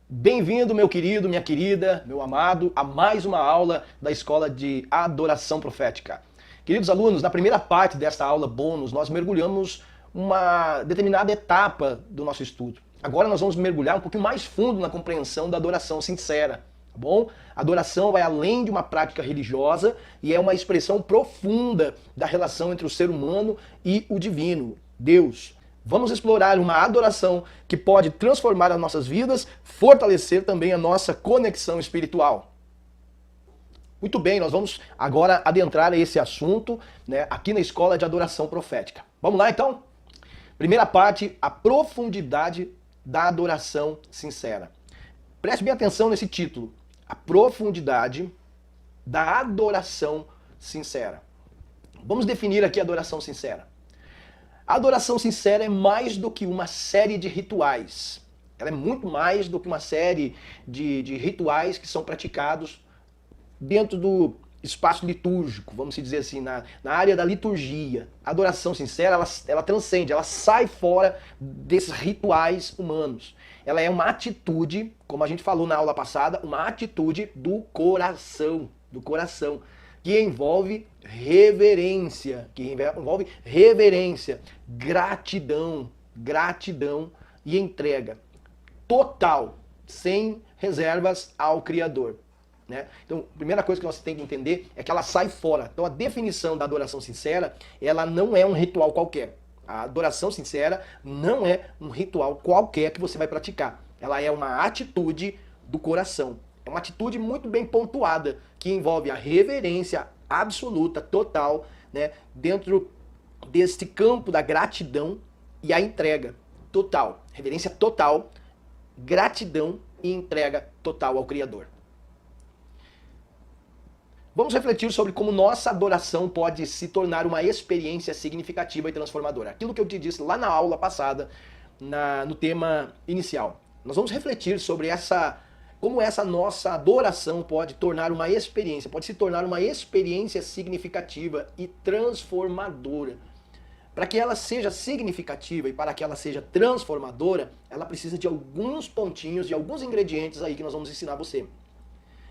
Bem-vindo, meu querido, minha querida, meu amado, a mais uma aula da Escola de Adoração Profética. Queridos alunos, na primeira parte desta aula bônus, nós mergulhamos uma determinada etapa do nosso estudo. Agora nós vamos mergulhar um pouquinho mais fundo na compreensão da adoração sincera, tá bom? A adoração vai além de uma prática religiosa e é uma expressão profunda da relação entre o ser humano e o divino, Deus. Vamos explorar uma adoração que pode transformar as nossas vidas, fortalecer também a nossa conexão espiritual. Muito bem, nós vamos agora adentrar esse assunto, né, aqui na Escola de Adoração Profética. Vamos lá então? Primeira parte, a profundidade da adoração sincera. Preste bem atenção nesse título, a profundidade da adoração sincera. Vamos definir aqui a adoração sincera. A adoração sincera é mais do que uma série de rituais. Ela é muito mais do que uma série de rituais que são praticados dentro do espaço litúrgico, vamos dizer assim, na área da liturgia. A adoração sincera, ela transcende, ela sai fora desses rituais humanos. Ela é uma atitude, como a gente falou na aula passada, uma atitude do coração, que envolve reverência, gratidão e entrega total, sem reservas ao Criador. Né? Então, a primeira coisa que nós temos que entender é que ela sai fora. Então, a definição da adoração sincera, ela não é um ritual qualquer. A adoração sincera não é um ritual qualquer que você vai praticar. Ela é uma atitude do coração. É uma atitude muito bem pontuada, que envolve a reverência absoluta, total, né, dentro deste campo da gratidão e a entrega total. Reverência total, gratidão e entrega total ao Criador. Vamos refletir sobre como nossa adoração pode se tornar uma experiência significativa e transformadora. Aquilo que eu te disse lá na aula passada, no tema inicial. Nós vamos refletir sobre como essa nossa adoração pode se tornar uma experiência significativa e transformadora. Para que ela seja significativa e para que ela seja transformadora, ela precisa de alguns pontinhos, de alguns ingredientes aí que nós vamos ensinar a você.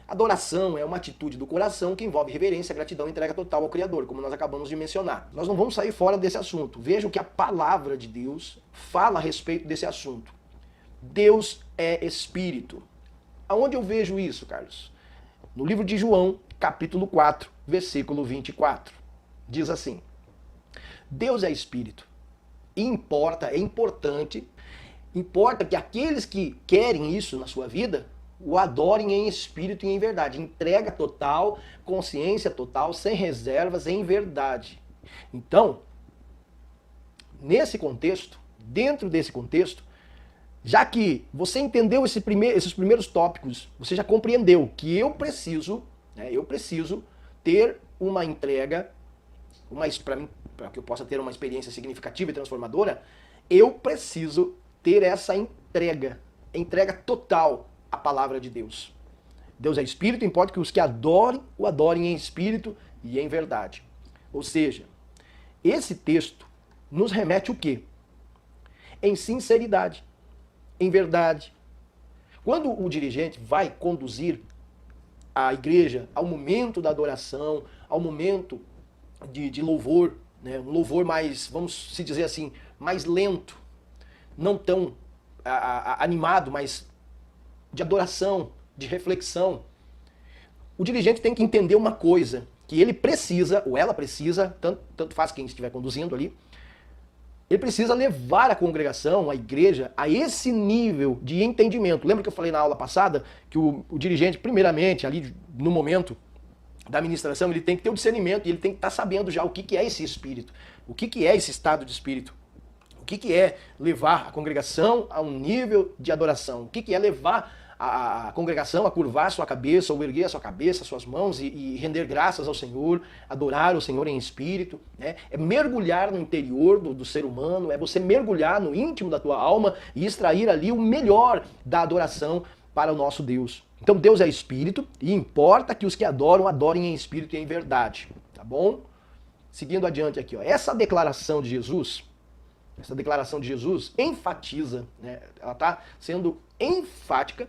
Adoração é uma atitude do coração que envolve reverência, gratidão e entrega total ao Criador, como nós acabamos de mencionar. Nós não vamos sair fora desse assunto. Veja o que a palavra de Deus fala a respeito desse assunto. Deus é Espírito. Aonde eu vejo isso, Carlos? No livro de João, capítulo 4, versículo 24. Diz assim: Deus é Espírito. E importa que aqueles que querem isso na sua vida o adorem em espírito e em verdade. Entrega total, consciência total, sem reservas, em verdade. Então, dentro desse contexto, já que você entendeu esses primeiros tópicos, você já compreendeu que eu preciso ter uma entrega, para que eu possa ter uma experiência significativa e transformadora, eu preciso ter essa entrega total à palavra de Deus. Deus é Espírito, importa que os que adorem, o adorem em espírito e em verdade. Ou seja, esse texto nos remete o quê? Em sinceridade, em verdade. Quando o dirigente vai conduzir a igreja ao momento da adoração, ao momento de louvor, né, um louvor mais, vamos se dizer assim, mais lento, não tão animado, mas de adoração, de reflexão, o dirigente tem que entender uma coisa, que ele precisa, ou ela precisa, tanto faz quem estiver conduzindo ali, ele precisa levar a congregação, a igreja, a esse nível de entendimento. Lembra que eu falei na aula passada que o dirigente, primeiramente, ali no momento da ministração, ele tem que ter o discernimento e ele tem que estar sabendo já o que é esse espírito, o que é esse estado de espírito, o que é levar a congregação a um nível de adoração, o que é levar a congregação a curvar a sua cabeça, ou erguer a sua cabeça, suas mãos e render graças ao Senhor, adorar o Senhor em espírito, né? É mergulhar no interior do ser humano, é você mergulhar no íntimo da tua alma e extrair ali o melhor da adoração para o nosso Deus. Então Deus é espírito e importa que os que adoram, adorem em espírito e em verdade, tá bom? Seguindo adiante aqui, ó, essa declaração de Jesus enfatiza, né? Ela está sendo enfática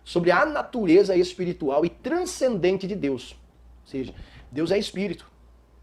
sobre a natureza espiritual e transcendente de Deus. Ou seja, Deus é espírito.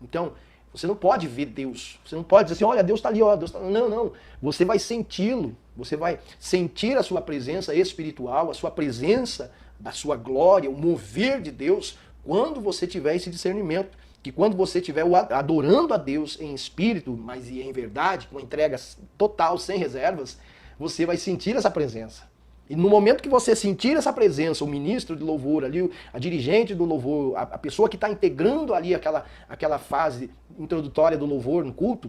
Então, você não pode ver Deus. Você não pode dizer assim, olha, Deus está ali, ó, Deus tá... Não, não. Você vai senti-lo. Você vai sentir a sua presença espiritual, a sua presença da sua glória, o mover de Deus, quando você tiver esse discernimento. Que quando você estiver adorando a Deus em espírito, mas e em verdade, com entrega total, sem reservas, você vai sentir essa presença. E no momento que você sentir essa presença, o ministro de louvor ali, a dirigente do louvor, a pessoa que está integrando ali aquela fase introdutória do louvor no culto,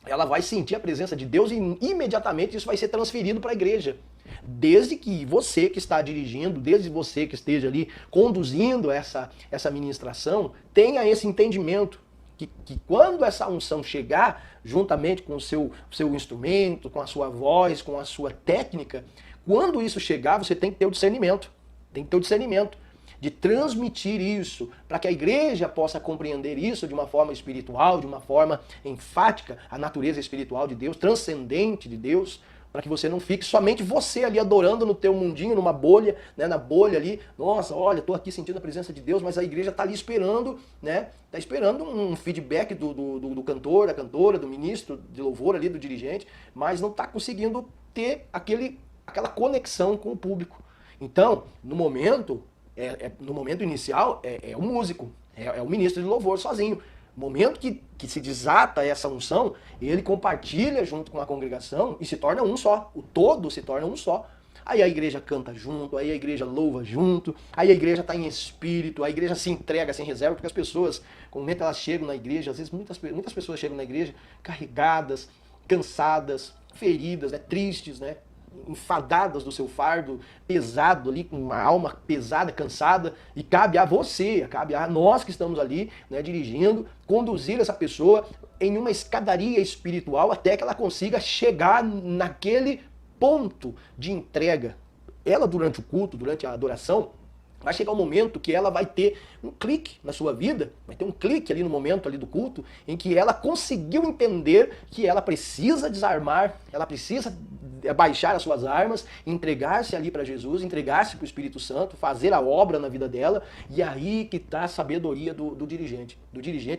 ela vai sentir a presença de Deus e imediatamente isso vai ser transferido para a igreja. Desde que você que está dirigindo, desde você que esteja ali conduzindo essa ministração, tenha esse entendimento que quando essa unção chegar, juntamente com o seu instrumento, com a sua voz, com a sua técnica, quando isso chegar, você tem que ter o discernimento. Tem que ter o discernimento de transmitir isso, para que a igreja possa compreender isso de uma forma espiritual, de uma forma enfática, a natureza espiritual de Deus, transcendente de Deus, para que você não fique somente você ali adorando no teu mundinho, numa bolha, né, na bolha ali. Nossa, olha, estou aqui sentindo a presença de Deus, mas a igreja está ali esperando, né? Está esperando um feedback do cantor, da cantora, do ministro de louvor ali, do dirigente, mas não está conseguindo ter aquela conexão com o público. Então, no momento inicial, é o músico, é o ministro de louvor sozinho. No momento que se desata essa unção, ele compartilha junto com a congregação e se torna um só. O todo se torna um só. Aí a igreja canta junto, aí a igreja louva junto, aí a igreja está em espírito, a igreja se entrega sem reserva, porque as pessoas, quando elas chegam na igreja, às vezes muitas pessoas chegam na igreja carregadas, cansadas, feridas, né, tristes, né? Enfadadas do seu fardo pesado ali, com uma alma pesada, cansada, e cabe a você, cabe a nós que estamos ali, né, dirigindo, conduzir essa pessoa em uma escadaria espiritual até que ela consiga chegar naquele ponto de entrega. Ela, durante o culto, durante a adoração, vai chegar um momento que ela vai ter um clique na sua vida, vai ter um clique ali no momento ali do culto, em que ela conseguiu entender que ela precisa desarmar, ela precisa baixar as suas armas, entregar-se ali para Jesus, entregar-se para o Espírito Santo, fazer a obra na vida dela, e aí que está a sabedoria do dirigente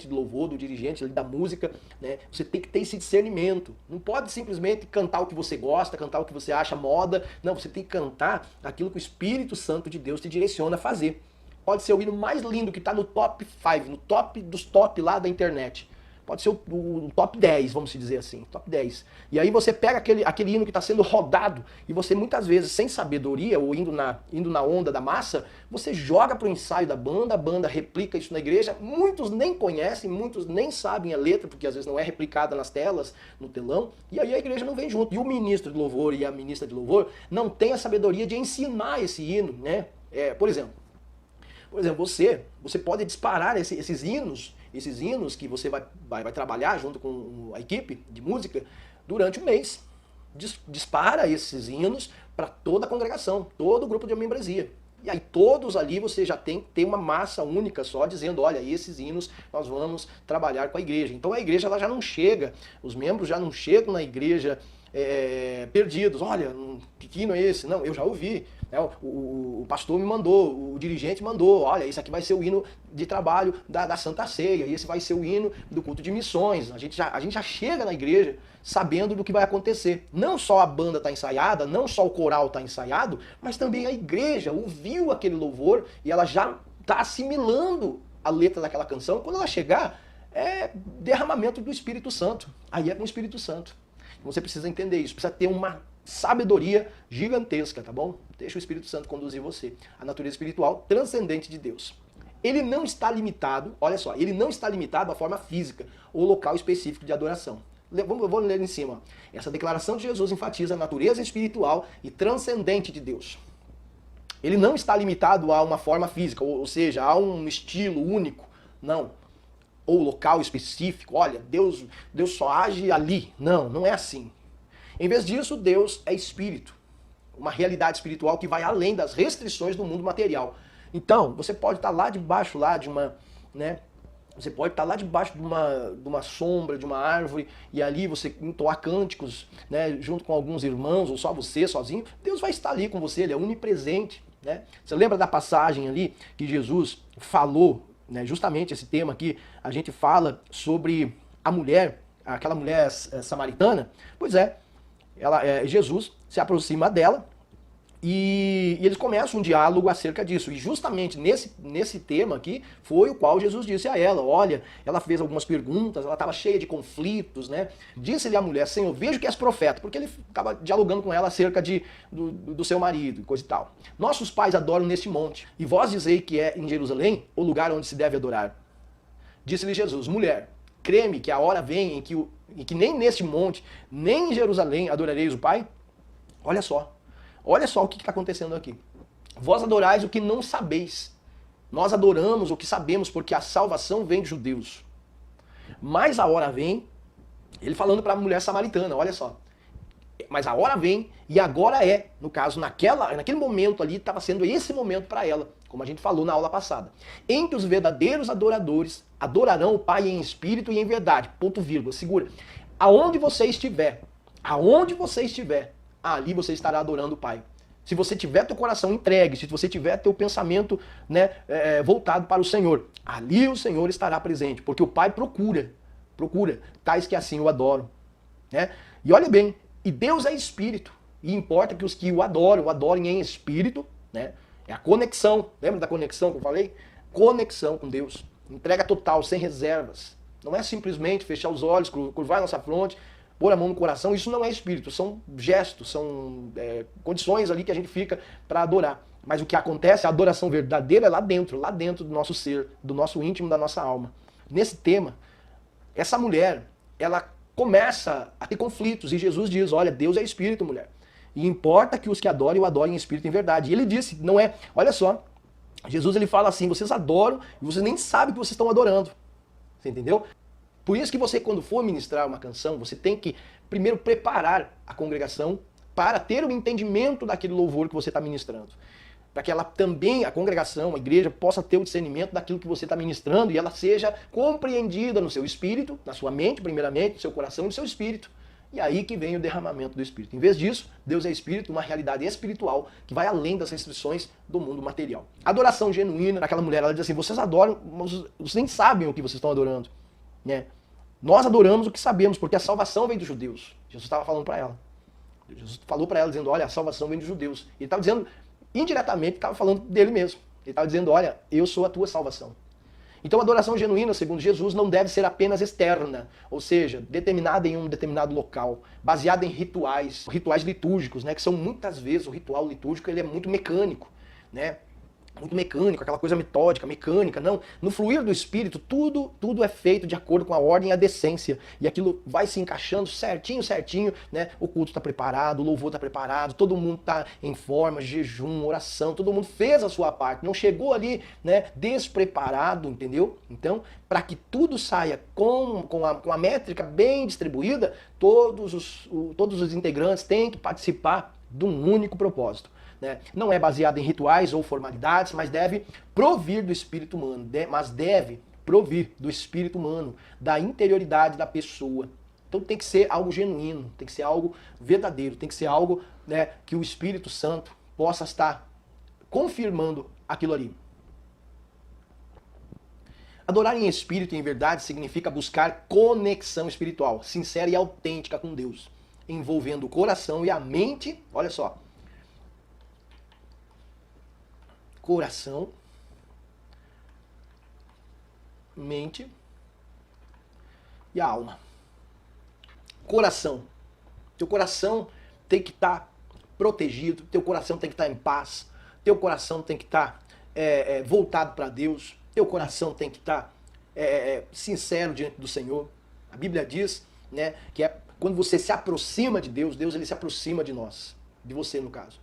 de louvor, do dirigente ali da música, né? Você tem que ter esse discernimento, não pode simplesmente cantar o que você gosta, cantar o que você acha moda, não, você tem que cantar aquilo que o Espírito Santo de Deus te direciona a fazer. Pode ser o hino mais lindo que está no top 5, no top dos top lá da internet. Pode ser o top 10, vamos dizer assim, top 10. E aí você pega aquele hino que está sendo rodado e você muitas vezes, sem sabedoria ou indo na onda da massa, você joga para o ensaio da banda, a banda replica isso na igreja, muitos nem conhecem, muitos nem sabem a letra, porque às vezes não é replicada nas telas, no telão, e aí a igreja não vem junto. E o ministro de louvor e a ministra de louvor não tem a sabedoria de ensinar esse hino, né? Por exemplo, você pode disparar esses hinos que você vai trabalhar junto com a equipe de música durante um mês. Dispara esses hinos para toda a congregação, todo o grupo de membresia. E aí todos ali você já tem que ter uma massa única só dizendo, olha, esses hinos nós vamos trabalhar com a igreja. Então a igreja ela já não chega, os membros já não chegam na igreja perdidos. Olha, que hino é esse? Não, eu já ouvi. O pastor me mandou, o dirigente mandou, olha, esse aqui vai ser o hino de trabalho da Santa Ceia, e esse vai ser o hino do culto de missões. A gente já chega na igreja sabendo do que vai acontecer. Não só a banda está ensaiada, não só o coral está ensaiado, mas também a igreja ouviu aquele louvor e ela já está assimilando a letra daquela canção. Quando ela chegar, é derramamento do Espírito Santo. Aí é com o Espírito Santo. Você precisa entender isso, precisa ter uma sabedoria gigantesca, tá bom? Deixa o Espírito Santo conduzir você. A natureza espiritual transcendente de Deus. Ele não está limitado, olha só, ele não está limitado à forma física ou local específico de adoração. Eu vou ler em cima. Essa declaração de Jesus enfatiza a natureza espiritual e transcendente de Deus. Ele não está limitado a uma forma física, ou seja, a um estilo único. Não. Ou local específico. Olha, Deus só age ali. Não, não é assim. Em vez disso, Deus é espírito. Uma realidade espiritual que vai além das restrições do mundo material. Então, você pode estar lá debaixo de uma, né? Você pode estar lá debaixo de uma sombra, de uma árvore, e ali você entoar cânticos, né, junto com alguns irmãos, ou só você, sozinho. Deus vai estar ali com você, ele é onipresente. Né? Você lembra da passagem ali que Jesus falou, né, justamente esse tema aqui, a gente fala sobre a mulher, aquela mulher samaritana? Pois é, Jesus se aproxima dela, e eles começam um diálogo acerca disso. E justamente nesse tema aqui foi o qual Jesus disse a ela. Olha, ela fez algumas perguntas, ela estava cheia de conflitos, né? Disse-lhe a mulher, Senhor, vejo que és profeta, porque ele estava dialogando com ela acerca do seu marido e coisa e tal. Nossos pais adoram neste monte, e vós dizei que é em Jerusalém o lugar onde se deve adorar. Disse-lhe Jesus, mulher, crê-me que a hora vem em que nem neste monte, nem em Jerusalém adorareis o Pai? Olha só. Olha só o que está acontecendo aqui. Vós adorais o que não sabeis. Nós adoramos o que sabemos, porque a salvação vem de judeus. Mas a hora vem, ele falando para a mulher samaritana, olha só. Mas a hora vem, e agora é, no caso, naquele momento ali, estava sendo esse momento para ela, como a gente falou na aula passada, em que os verdadeiros adoradores adorarão o Pai em espírito e em verdade. Ponto vírgula, segura. Aonde você estiver, ali você estará adorando o Pai. Se você tiver teu coração entregue, se você tiver teu pensamento, né, voltado para o Senhor, ali o Senhor estará presente, porque o Pai procura, tais que assim o adoram. Né? E olha bem, e Deus é espírito, e importa que os que o adorem em espírito, né? É a conexão, lembra da conexão que eu falei? Conexão com Deus, entrega total, sem reservas. Não é simplesmente fechar os olhos, curvar a nossa fronte, pôr a mão no coração. Isso não é espírito, são gestos, são condições ali que a gente fica para adorar. Mas o que acontece, a adoração verdadeira é lá dentro do nosso ser, do nosso íntimo, da nossa alma. Nesse tema, essa mulher, ela começa a ter conflitos, e Jesus diz, olha, Deus é espírito, mulher. E importa que os que adorem, o adorem em espírito e em verdade. E ele disse, não é, olha só, Jesus ele fala assim, vocês adoram e vocês nem sabem que vocês estão adorando. Você entendeu? Por isso que você, quando for ministrar uma canção, você tem que primeiro preparar a congregação para ter o entendimento daquele louvor que você está ministrando. Para que ela também, a congregação, a igreja, possa ter o discernimento daquilo que você está ministrando e ela seja compreendida no seu espírito, na sua mente, primeiramente, no seu coração e no seu espírito. E aí que vem o derramamento do Espírito. Em vez disso, Deus é Espírito, uma realidade espiritual que vai além das restrições do mundo material. A adoração genuína daquela mulher, ela diz assim, vocês adoram, mas vocês nem sabem o que vocês estão adorando. Né? Nós adoramos o que sabemos, porque a salvação vem dos judeus. Jesus estava falando para ela. Jesus falou para ela, dizendo, olha, a salvação vem dos judeus. Ele estava dizendo, indiretamente, estava falando dele mesmo. Ele estava dizendo, olha, eu sou a tua salvação. Então a adoração genuína, segundo Jesus, não deve ser apenas externa, ou seja, determinada em um determinado local, baseada em rituais litúrgicos, né, que são muitas vezes, o ritual litúrgico ele é muito mecânico, né? Muito mecânico, aquela coisa metódica, mecânica, não. No fluir do Espírito, tudo é feito de acordo com a ordem e a decência. E aquilo vai se encaixando certinho, né? O culto está preparado, o louvor está preparado, todo mundo está em forma, jejum, oração, todo mundo fez a sua parte. Não chegou ali, né, despreparado, entendeu? Então, para que tudo saia com a métrica bem distribuída, todos os integrantes têm que participar de um único propósito. Né? Não é baseado em rituais ou formalidades, mas deve provir do espírito humano, da interioridade da pessoa. Então tem que ser algo genuíno, tem que ser algo verdadeiro, tem que ser algo, né, que o Espírito Santo possa estar confirmando aquilo ali. Adorar em espírito e em verdade significa buscar conexão espiritual, sincera e autêntica com Deus, envolvendo o coração e a mente, olha só, coração, mente e a alma. Coração. Teu coração tem que estar protegido, teu coração tem que estar em paz, teu coração tem que estar voltado para Deus, teu coração tem que estar sincero diante do Senhor. A Bíblia diz, né, que é quando você se aproxima de Deus, Deus ele se aproxima de nós, de você no caso.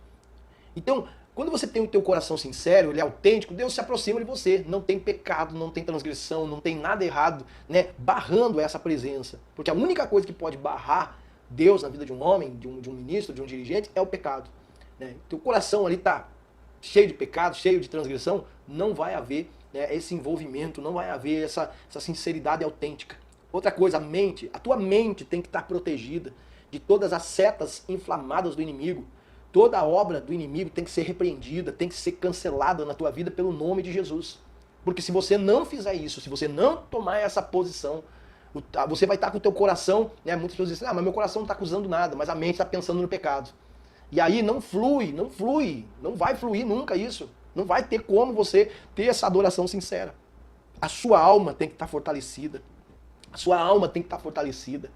Então, Quando você tem o teu coração sincero, ele é autêntico, Deus se aproxima de você. Não tem pecado, não tem transgressão, não tem nada errado, né, barrando essa presença. Porque a única coisa que pode barrar Deus na vida de um homem, de um ministro, de um dirigente, é o pecado. Né? Teu coração ali está cheio de pecado, cheio de transgressão, não vai haver, né, esse envolvimento, não vai haver essa sinceridade autêntica. Outra coisa, a tua mente tem que estar protegida de todas as setas inflamadas do inimigo. Toda a obra do inimigo tem que ser repreendida, tem que ser cancelada na tua vida pelo nome de Jesus. Porque se você não fizer isso, se você não tomar essa posição, você vai estar com o teu coração, né? Muitas pessoas dizem, mas meu coração não está acusando nada, mas a mente está pensando no pecado. E aí não flui, não vai fluir nunca isso. Não vai ter como você ter essa adoração sincera. A sua alma tem que estar fortalecida. A sua alma tem que estar fortalecida.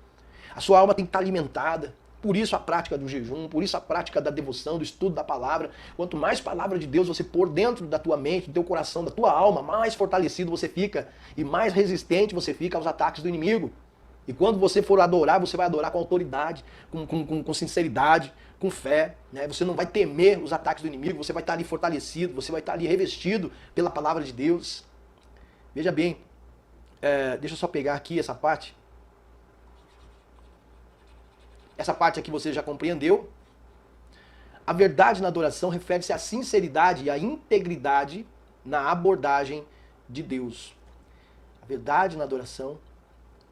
A sua alma tem que estar alimentada. Por isso a prática do jejum, por isso a prática da devoção, do estudo da palavra. Quanto mais palavra de Deus você pôr dentro da tua mente, do teu coração, da tua alma, mais fortalecido você fica e mais resistente você fica aos ataques do inimigo. E quando você for adorar, você vai adorar com autoridade, com sinceridade, com fé. Né? Você não vai temer os ataques do inimigo, você vai estar ali fortalecido, você vai estar ali revestido pela palavra de Deus. Veja bem, deixa eu só pegar aqui essa parte. Essa parte aqui você já compreendeu. A verdade na adoração refere-se à sinceridade e à integridade na abordagem de Deus. A verdade na adoração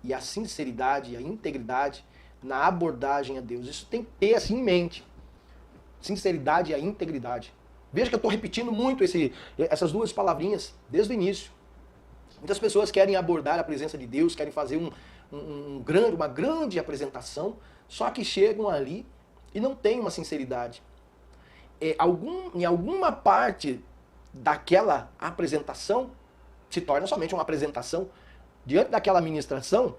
e a sinceridade e a integridade na abordagem a Deus. Isso tem que ter assim em mente. Sinceridade e a integridade. Veja que eu estou repetindo muito essas duas palavrinhas desde o início. Muitas pessoas querem abordar a presença de Deus, querem fazer uma grande apresentação, só que chegam ali e não tem uma sinceridade. Em alguma parte daquela apresentação, se torna somente uma apresentação, diante daquela ministração,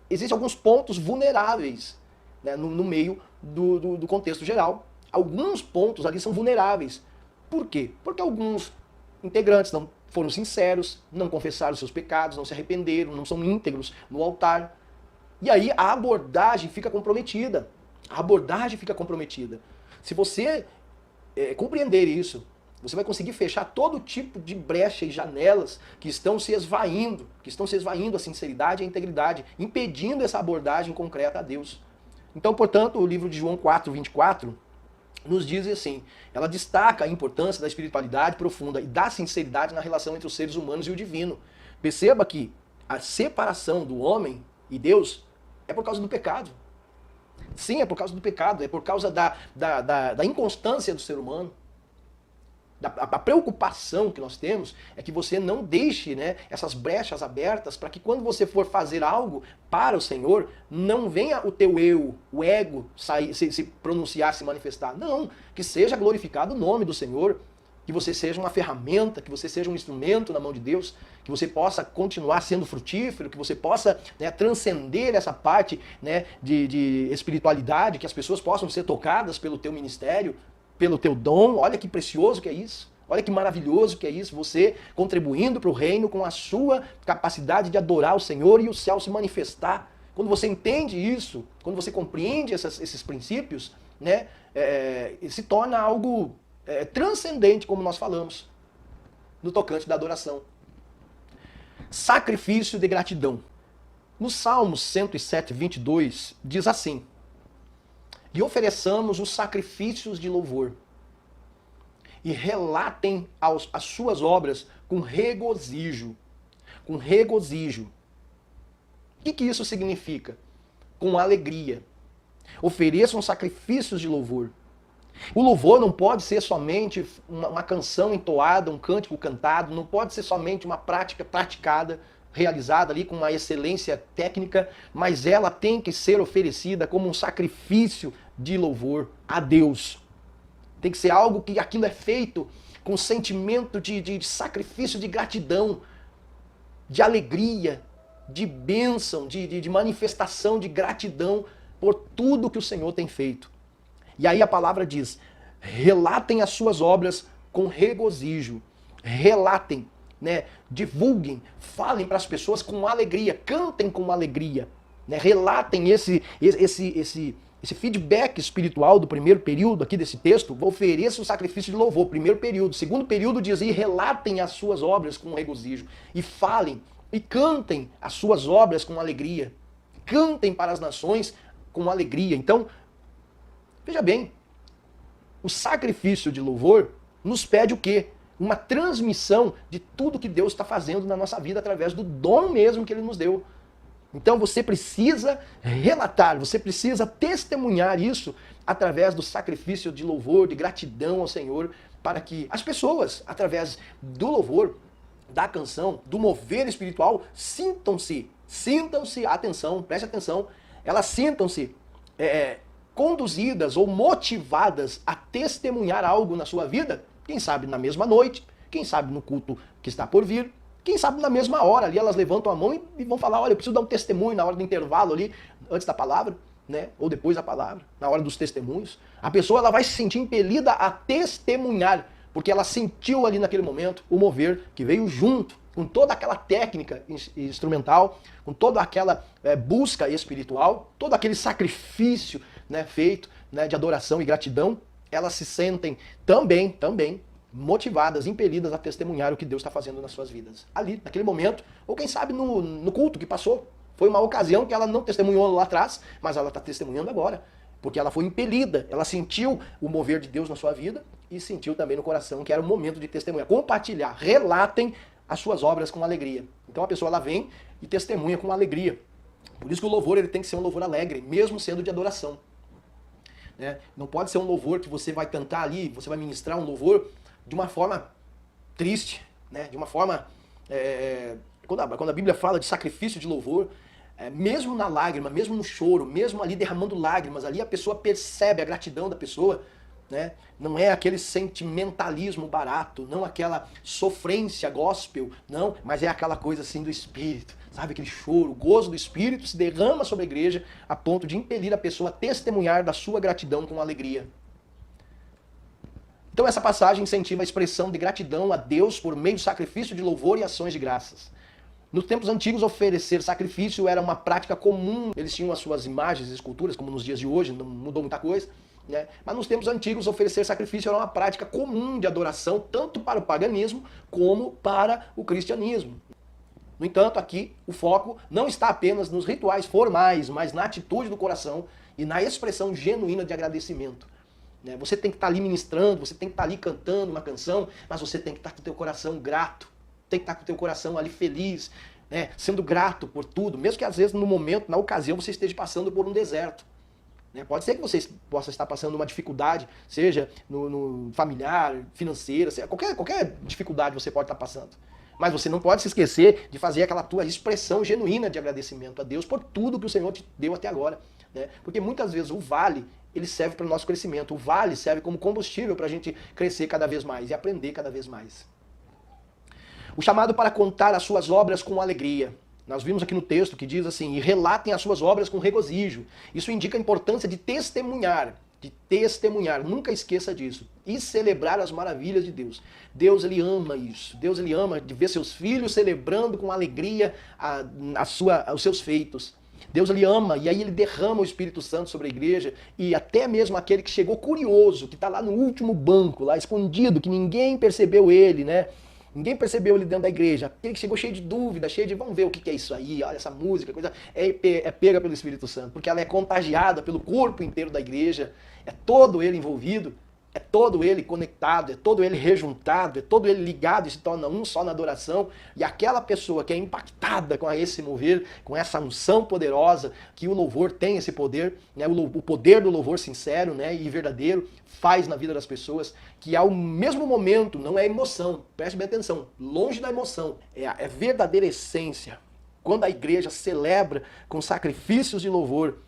existem alguns pontos vulneráveis, né, no meio do contexto geral. Alguns pontos ali são vulneráveis. Por quê? Porque alguns integrantes não foram sinceros, não confessaram seus pecados, não se arrependeram, não são íntegros no altar. E aí a abordagem fica comprometida. A abordagem fica comprometida. Se você compreender isso, você vai conseguir fechar todo tipo de brecha e janelas que estão se esvaindo a sinceridade e a integridade, impedindo essa abordagem concreta a Deus. Então, portanto, o livro de João 4:24 nos diz assim, ela destaca a importância da espiritualidade profunda e da sinceridade na relação entre os seres humanos e o divino. Perceba que a separação do homem e Deus é por causa do pecado. Sim, é por causa do pecado, é por causa da inconstância do ser humano. A preocupação que nós temos é que você não deixe, né, essas brechas abertas para que quando você for fazer algo para o Senhor, não venha o teu eu, o ego, se pronunciar, se manifestar. Não, que seja glorificado o nome do Senhor, que você seja uma ferramenta, que você seja um instrumento na mão de Deus, que você possa continuar sendo frutífero, que você possa, né, transcender essa parte, né, de espiritualidade, que as pessoas possam ser tocadas pelo teu ministério, pelo teu dom. Olha que precioso que é isso. Olha que maravilhoso que é isso. Você contribuindo para o reino com a sua capacidade de adorar o Senhor e o céu se manifestar. Quando você entende isso, quando você compreende esses princípios, né, se torna algo transcendente, como nós falamos, no tocante da adoração. Sacrifício de gratidão. No Salmos 107:22, diz assim: lhe ofereçamos os sacrifícios de louvor e relatem as suas obras com regozijo. Com regozijo. O que isso significa? Com alegria. Ofereçam sacrifícios de louvor. O louvor não pode ser somente uma canção entoada, um cântico cantado, não pode ser somente uma prática praticada, realizada ali com uma excelência técnica, mas ela tem que ser oferecida como um sacrifício de louvor a Deus. Tem que ser algo que aquilo é feito com sentimento de sacrifício, de gratidão, de alegria, de bênção, de manifestação de gratidão por tudo que o Senhor tem feito. E aí a palavra diz, relatem as suas obras com regozijo, relatem, né, divulguem, falem para as pessoas com alegria, cantem com alegria, né, relatem esse feedback espiritual do primeiro período aqui desse texto, ofereça o sacrifício de louvor, primeiro período. Segundo período diz, e relatem as suas obras com regozijo, e falem, e cantem as suas obras com alegria. Cantem para as nações com alegria. Então, veja bem, o sacrifício de louvor nos pede o quê? Uma transmissão de tudo que Deus está fazendo na nossa vida através do dom mesmo que Ele nos deu. Então você precisa relatar, você precisa testemunhar isso através do sacrifício de louvor, de gratidão ao Senhor, para que as pessoas, através do louvor, da canção, do mover espiritual, sintam-se, atenção, preste atenção, elas sintam-se conduzidas ou motivadas a testemunhar algo na sua vida, quem sabe na mesma noite, quem sabe no culto que está por vir, quem sabe na mesma hora ali elas levantam a mão e vão falar, olha, eu preciso dar um testemunho na hora do intervalo ali, antes da palavra, né? Ou depois da palavra, na hora dos testemunhos. A pessoa ela vai se sentir impelida a testemunhar, porque ela sentiu ali naquele momento o mover que veio junto com toda aquela técnica instrumental, com toda aquela busca espiritual, todo aquele sacrifício, né, feito, né, de adoração e gratidão. Elas se sentem também motivadas, impelidas a testemunhar o que Deus está fazendo nas suas vidas. Ali, naquele momento, ou quem sabe no culto que passou. Foi uma ocasião que ela não testemunhou lá atrás, mas ela está testemunhando agora. Porque ela foi impelida, ela sentiu o mover de Deus na sua vida e sentiu também no coração que era o momento de testemunhar. Compartilhar, relatem as suas obras com alegria. Então a pessoa ela vem e testemunha com alegria. Por isso que o louvor ele tem que ser um louvor alegre, mesmo sendo de adoração. Né? Não pode ser um louvor que você vai cantar ali, você vai ministrar um louvor de uma forma triste, né? De uma forma... Quando a Bíblia fala de sacrifício de louvor, mesmo na lágrima, mesmo no choro, mesmo ali derramando lágrimas, ali a pessoa percebe a gratidão da pessoa, né? Não é aquele sentimentalismo barato, não aquela sofrência gospel, não, mas é aquela coisa assim do Espírito, sabe? Aquele choro, o gozo do Espírito se derrama sobre a igreja a ponto de impelir a pessoa a testemunhar da sua gratidão com alegria. Então essa passagem incentiva a expressão de gratidão a Deus por meio do sacrifício de louvor e ações de graças. Nos tempos antigos, oferecer sacrifício era uma prática comum. Eles tinham as suas imagens e esculturas, como nos dias de hoje, não mudou muita coisa. Né? Mas nos tempos antigos, oferecer sacrifício era uma prática comum de adoração, tanto para o paganismo como para o cristianismo. No entanto, aqui o foco não está apenas nos rituais formais, mas na atitude do coração e na expressão genuína de agradecimento. Você tem que estar ali ministrando, você tem que estar ali cantando uma canção, mas você tem que estar com o teu coração grato, tem que estar com o teu coração ali feliz, né? Sendo grato por tudo, mesmo que às vezes no momento, na ocasião, você esteja passando por um deserto. Pode ser que você possa estar passando uma dificuldade, seja no familiar, financeira, seja, qualquer dificuldade você pode estar passando. Mas você não pode se esquecer de fazer aquela tua expressão genuína de agradecimento a Deus por tudo que o Senhor te deu até agora. Porque muitas vezes o vale, ele serve para o nosso crescimento. O vale serve como combustível para a gente crescer cada vez mais e aprender cada vez mais. O chamado para contar as suas obras com alegria. Nós vimos aqui no texto que diz assim, e relatem as suas obras com regozijo. Isso indica a importância de testemunhar, nunca esqueça disso. E celebrar as maravilhas de Deus. Deus, ele ama isso. Deus, ele ama de ver seus filhos celebrando com alegria os seus feitos. Deus, ele ama, e aí ele derrama o Espírito Santo sobre a igreja, e até mesmo aquele que chegou curioso, que está lá no último banco, lá escondido, que ninguém percebeu ele, né? Ninguém percebeu ele dentro da igreja. Aquele que chegou cheio de dúvida, cheio de, vamos ver o que é isso aí, olha essa música, coisa, é pega pelo Espírito Santo, porque ela é contagiada pelo corpo inteiro da igreja, é todo ele envolvido, é todo ele conectado, é todo ele rejuntado, é todo ele ligado e se torna um só na adoração. E aquela pessoa que é impactada com esse mover, com essa unção poderosa, que o louvor tem esse poder, né? O poder do louvor sincero, né, e verdadeiro, faz na vida das pessoas, que ao mesmo momento, não é emoção, preste bem atenção, longe da emoção, é a verdadeira essência. Quando a igreja celebra com sacrifícios de louvor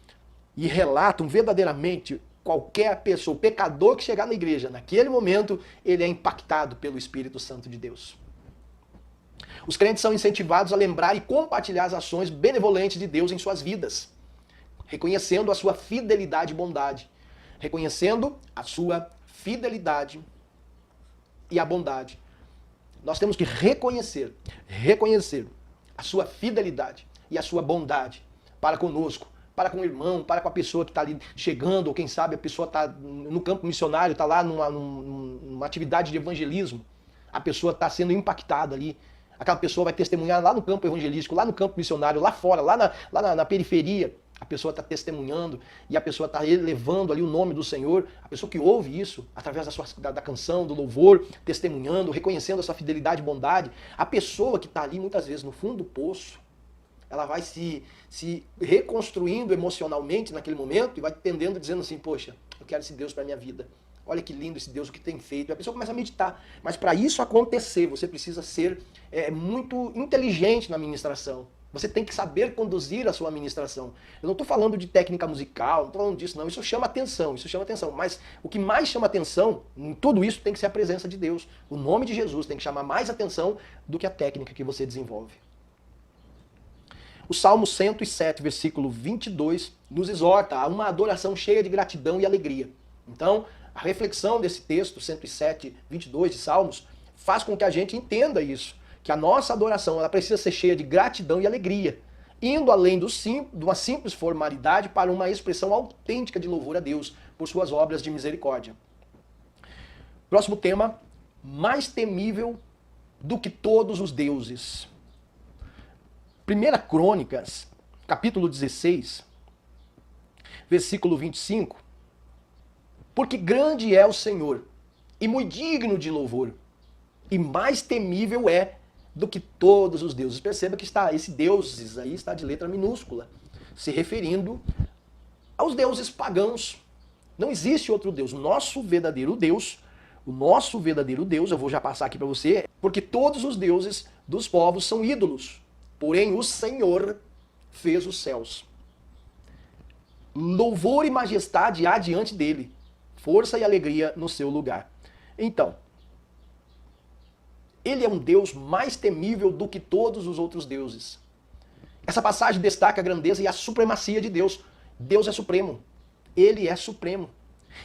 e relatam verdadeiramente qualquer pessoa, o pecador que chegar na igreja, naquele momento, ele é impactado pelo Espírito Santo de Deus. Os crentes são incentivados a lembrar e compartilhar as ações benevolentes de Deus em suas vidas, reconhecendo a sua fidelidade e bondade. Reconhecendo a sua fidelidade e a bondade. Nós temos que reconhecer a sua fidelidade e a sua bondade para conosco, para com o irmão, para com a pessoa que está ali chegando, ou quem sabe a pessoa está no campo missionário, está lá numa atividade de evangelismo, a pessoa está sendo impactada ali. Aquela pessoa vai testemunhar lá no campo evangelístico, lá no campo missionário, lá fora, lá na periferia. A pessoa está testemunhando e a pessoa está elevando ali o nome do Senhor. A pessoa que ouve isso, através da canção, do louvor, testemunhando, reconhecendo a sua fidelidade e bondade. A pessoa que está ali, muitas vezes, no fundo do poço, ela vai se reconstruindo emocionalmente naquele momento e vai tendendo, dizendo assim, poxa, eu quero esse Deus para a minha vida. Olha que lindo esse Deus, o que tem feito. E a pessoa começa a meditar. Mas para isso acontecer, você precisa ser muito inteligente na ministração. Você tem que saber conduzir a sua ministração. Eu não estou falando de técnica musical, não estou falando disso, não. Isso chama atenção, Mas o que mais chama atenção em tudo isso tem que ser a presença de Deus. O nome de Jesus tem que chamar mais atenção do que a técnica que você desenvolve. O Salmo 107, versículo 22, nos exorta a uma adoração cheia de gratidão e alegria. Então, a reflexão desse texto, 107, 22 de Salmos, faz com que a gente entenda isso. Que a nossa adoração ela precisa ser cheia de gratidão e alegria, indo além de uma simples formalidade para uma expressão autêntica de louvor a Deus por suas obras de misericórdia. Próximo tema, mais temível do que todos os deuses. 1 Crônicas, capítulo 16, versículo 25. Porque grande é o Senhor, e muito digno de louvor, e mais temível é do que todos os deuses. Perceba que esse deuses aí está de letra minúscula, se referindo aos deuses pagãos. Não existe outro Deus. O nosso verdadeiro Deus, eu vou já passar aqui para você, porque todos os deuses dos povos são ídolos. Porém, o Senhor fez os céus. Louvor e majestade há diante dele, força e alegria no seu lugar. Então, ele é um Deus mais temível do que todos os outros deuses. Essa passagem destaca a grandeza e a supremacia de Deus. Deus é supremo. Ele é supremo.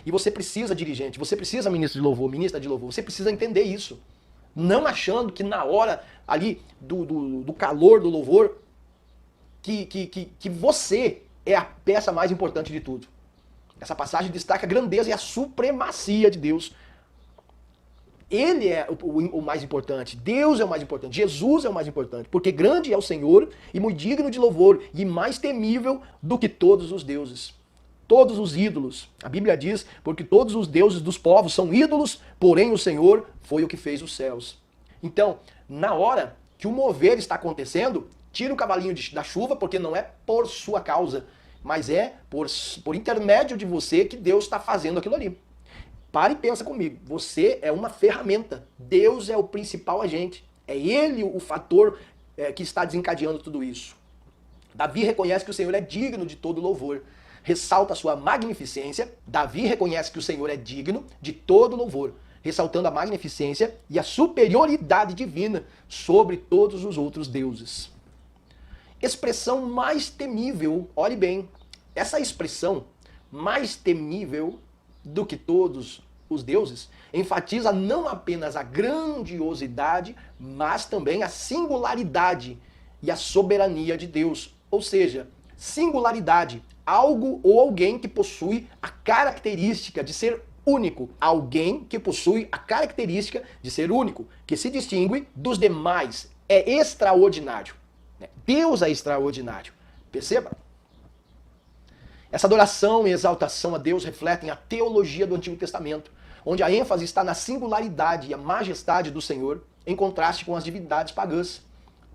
E você precisa, dirigente, você precisa, ministra de louvor, você precisa entender isso. Não achando que na hora ali do calor do louvor, que você é a peça mais importante de tudo. Essa passagem destaca a grandeza e a supremacia de Deus. Ele é o mais importante, Deus é o mais importante, Jesus é o mais importante, porque grande é o Senhor e muito digno de louvor e mais temível do que todos os deuses, todos os ídolos. A Bíblia diz, porque todos os deuses dos povos são ídolos, porém o Senhor foi o que fez os céus. Então, na hora que o mover está acontecendo, tira o cavalinho da chuva, porque não é por sua causa, mas é por intermédio de você que Deus está fazendo aquilo ali. Para e pensa comigo, você é uma ferramenta, Deus é o principal agente, é Ele o fator que está desencadeando tudo isso. Davi reconhece que o Senhor é digno de todo louvor, ressalta a sua magnificência. Davi reconhece que o Senhor é digno de todo louvor, ressaltando a magnificência e a superioridade divina sobre todos os outros deuses. Expressão mais temível, olhe bem, essa expressão mais temível do que todos os deuses enfatiza não apenas a grandiosidade, mas também a singularidade e a soberania de Deus. Ou seja, singularidade, algo ou alguém que possui a característica de ser único. Alguém que possui a característica de ser único, que se distingue dos demais, é extraordinário. Deus é extraordinário. Perceba? Essa adoração e exaltação a Deus refletem a teologia do Antigo Testamento, onde a ênfase está na singularidade e a majestade do Senhor, em contraste com as divindades pagãs.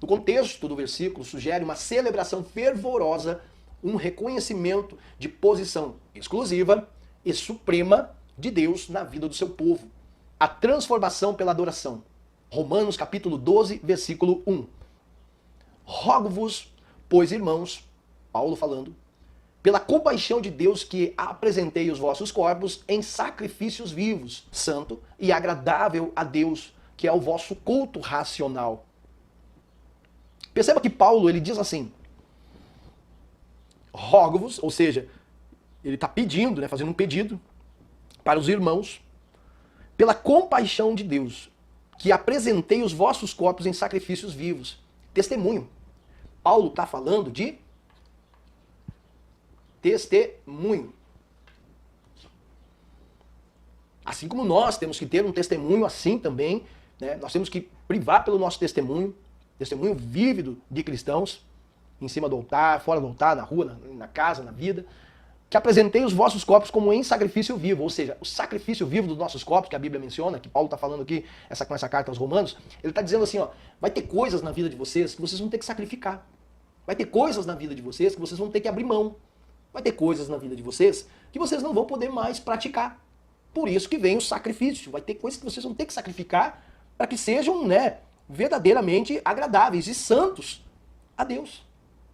O contexto do versículo sugere uma celebração fervorosa, um reconhecimento de posição exclusiva e suprema de Deus na vida do seu povo. A transformação pela adoração. Romanos capítulo 12, versículo 1. Rogo-vos, pois, irmãos, Paulo falando, pela compaixão de Deus, que apresentei os vossos corpos em sacrifícios vivos, santo e agradável a Deus, que é o vosso culto racional. Perceba que Paulo, ele diz assim, rogo-vos, ou seja, ele está pedindo, fazendo um pedido para os irmãos, pela compaixão de Deus, que apresentei os vossos corpos em sacrifícios vivos. Testemunho. Paulo está falando de testemunho. Assim como nós temos que ter um testemunho assim também, né? Nós temos que privar pelo nosso testemunho vívido de cristãos, em cima do altar, fora do altar, na rua, na casa, na vida, que apresentei os vossos corpos como em sacrifício vivo, ou seja, o sacrifício vivo dos nossos corpos, que a Bíblia menciona, que Paulo está falando aqui com essa carta aos Romanos, ele está dizendo assim, ó, vai ter coisas na vida de vocês que vocês vão ter que sacrificar. Vai ter coisas na vida de vocês que vocês vão ter que abrir mão. Vai ter coisas na vida de vocês que vocês não vão poder mais praticar. Por isso que vem o sacrifício. Vai ter coisas que vocês vão ter que sacrificar para que sejam, né, verdadeiramente agradáveis e santos a Deus,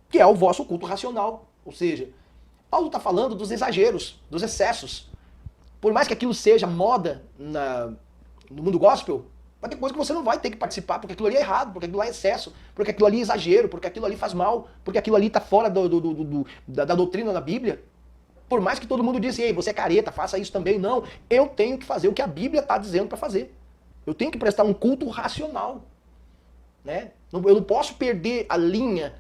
que é o vosso culto racional. Ou seja, Paulo está falando dos exageros, dos excessos. Por mais que aquilo seja moda no mundo gospel, vai ter coisa que você não vai ter que participar, porque aquilo ali é errado, porque aquilo lá é excesso, porque aquilo ali é exagero, porque aquilo ali faz mal, porque aquilo ali está fora da doutrina da Bíblia. Por mais que todo mundo disse, ei, você é careta, faça isso também. Não, eu tenho que fazer o que a Bíblia está dizendo para fazer. Eu tenho que prestar um culto racional. Né? Eu não posso perder a linha,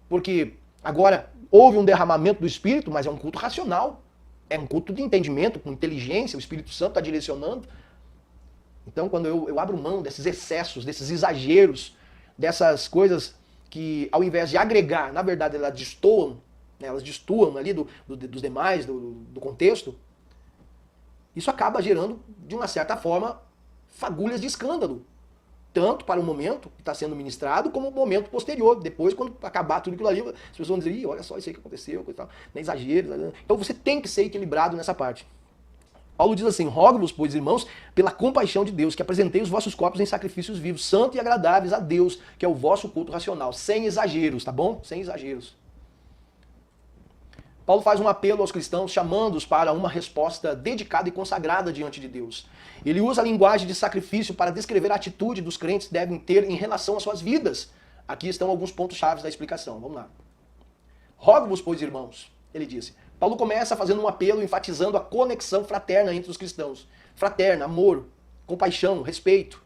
porque agora houve um derramamento do Espírito, mas é um culto racional. É um culto de entendimento, com inteligência, o Espírito Santo está direcionando. Então, quando eu abro mão desses excessos, desses exageros, dessas coisas que, ao invés de agregar, na verdade, elas destoam, né, elas destoam ali dos demais, do contexto, isso acaba gerando, de uma certa forma, fagulhas de escândalo. Tanto para o momento que está sendo ministrado, como o momento posterior. Depois, quando acabar tudo aquilo ali, as pessoas vão dizer, ih, olha só isso aí que aconteceu, coisa e tal. Não é exagero. Então você tem que ser equilibrado nessa parte. Paulo diz assim, rogo-vos, pois, irmãos, pela compaixão de Deus, que apresentei os vossos corpos em sacrifícios vivos, santos e agradáveis a Deus, que é o vosso culto racional, sem exageros, tá bom? Sem exageros. Paulo faz um apelo aos cristãos, chamando-os para uma resposta dedicada e consagrada diante de Deus. Ele usa a linguagem de sacrifício para descrever a atitude dos crentes devem ter em relação às suas vidas. Aqui estão alguns pontos chaves da explicação. Vamos lá. Rogo-vos, pois, irmãos, ele disse. Paulo começa fazendo um apelo, enfatizando a conexão fraterna entre os cristãos. Fraterna, amor, compaixão, respeito.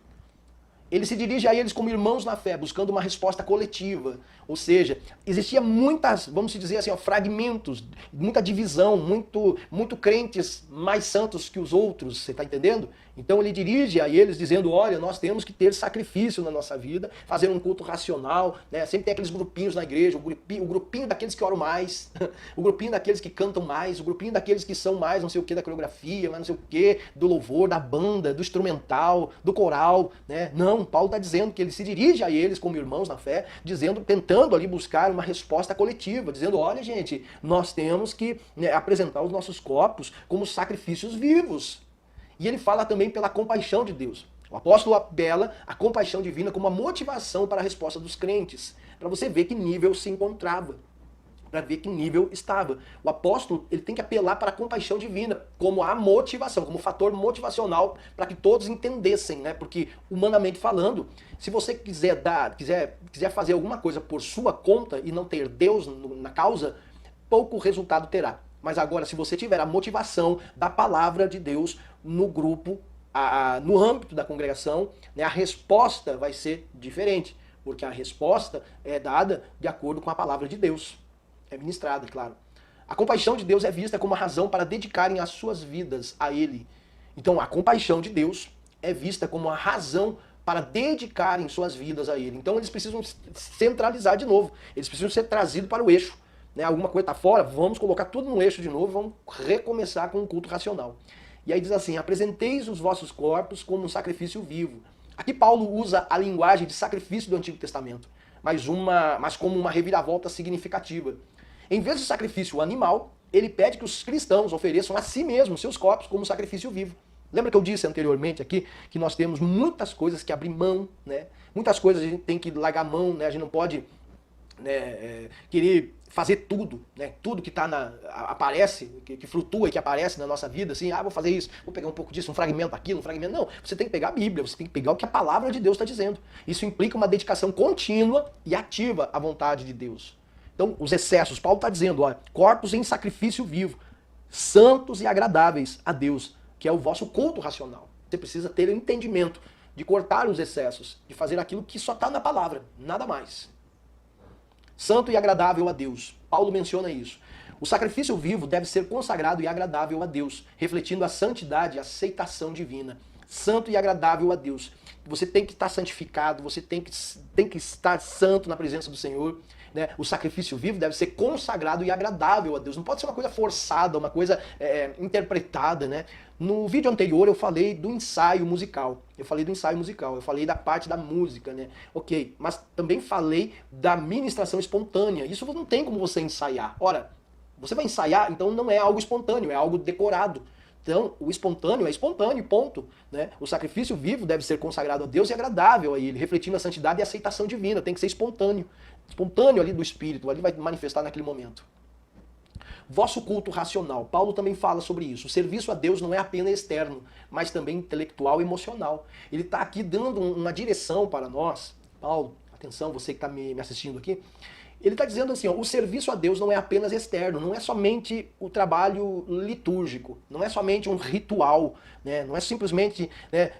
Ele se dirige a eles como irmãos na fé, buscando uma resposta coletiva. Ou seja, existia muitas, vamos dizer assim, ó, fragmentos, muita divisão, muito crentes mais santos que os outros, você está entendendo? Então ele dirige a eles dizendo, olha, nós temos que ter sacrifício na nossa vida, fazer um culto racional, né? Sempre tem aqueles grupinhos na igreja, o grupinho daqueles que oram mais, o grupinho daqueles que cantam mais, o grupinho daqueles que são mais não sei o que da coreografia, mas não sei o que, do louvor, da banda, do instrumental, do coral, né? Não, Paulo está dizendo que ele se dirige a eles como irmãos na fé, tentando ali buscar uma resposta coletiva, dizendo, olha gente, nós temos que, né, apresentar os nossos corpos como sacrifícios vivos. E ele fala também pela compaixão de Deus. O apóstolo apela a compaixão divina como uma motivação para a resposta dos crentes, para você ver que nível se encontrava, para ver que nível estava. O apóstolo ele tem que apelar para a compaixão divina como a motivação, como fator motivacional para que todos entendessem, né? Porque humanamente falando, se você quiser fazer alguma coisa por sua conta e não ter Deus na causa, pouco resultado terá. Mas agora, se você tiver a motivação da palavra de Deus no grupo, no âmbito da congregação, né, a resposta vai ser diferente, porque a resposta é dada de acordo com a palavra de Deus. É ministrada, claro. A compaixão de Deus é vista como uma razão para dedicarem as suas vidas a Ele. Então, a compaixão de Deus é vista como uma razão para dedicarem suas vidas a Ele. Então, eles precisam centralizar de novo. Eles precisam ser trazidos para o eixo. Né? Alguma coisa está fora, vamos colocar tudo no eixo de novo, vamos recomeçar com um culto racional. E aí diz assim, apresenteis os vossos corpos como um sacrifício vivo. Aqui Paulo usa a linguagem de sacrifício do Antigo Testamento, mas como uma reviravolta significativa. Em vez de sacrifício animal, ele pede que os cristãos ofereçam a si mesmos seus corpos como sacrifício vivo. Lembra que eu disse anteriormente aqui que nós temos muitas coisas que abrir mão, né? Muitas coisas a gente tem que largar a mão, né? A gente não pode, né, querer fazer tudo, né? Tudo que aparece, que flutua e que aparece na nossa vida, assim, vou fazer isso, vou pegar um pouco disso, um fragmento daquilo, um fragmento. Não, você tem que pegar a Bíblia, você tem que pegar o que a palavra de Deus está dizendo. Isso implica uma dedicação contínua e ativa à vontade de Deus. Então, os excessos, Paulo está dizendo, olha, corpos em sacrifício vivo, santos e agradáveis a Deus, que é o vosso culto racional. Você precisa ter o entendimento de cortar os excessos, de fazer aquilo que só está na palavra, nada mais. Santo e agradável a Deus. Paulo menciona isso. O sacrifício vivo deve ser consagrado e agradável a Deus, refletindo a santidade e a aceitação divina. Santo e agradável a Deus. Você tem que estar santificado, você tem que estar santo na presença do Senhor. Né? O sacrifício vivo deve ser consagrado e agradável a Deus. Não pode ser uma coisa forçada, uma coisa interpretada. Né? No vídeo anterior eu falei do ensaio musical. Eu falei da parte da música, né? Ok, mas também falei da ministração espontânea. Isso não tem como você ensaiar. Ora, você vai ensaiar, então não é algo espontâneo, é algo decorado. Então, o espontâneo é espontâneo, ponto. Né? O sacrifício vivo deve ser consagrado a Deus e agradável a Ele, refletindo a santidade e a aceitação divina. Tem que ser espontâneo. Espontâneo ali do Espírito, ali vai manifestar naquele momento. Vosso culto racional. Paulo também fala sobre isso. O serviço a Deus não é apenas externo, mas também intelectual e emocional. Ele está aqui dando uma direção para nós. Paulo, atenção, você que está me assistindo aqui. Ele está dizendo assim, ó, o serviço a Deus não é apenas externo, não é somente o trabalho litúrgico, não é somente um ritual, né? Não é simplesmente, né,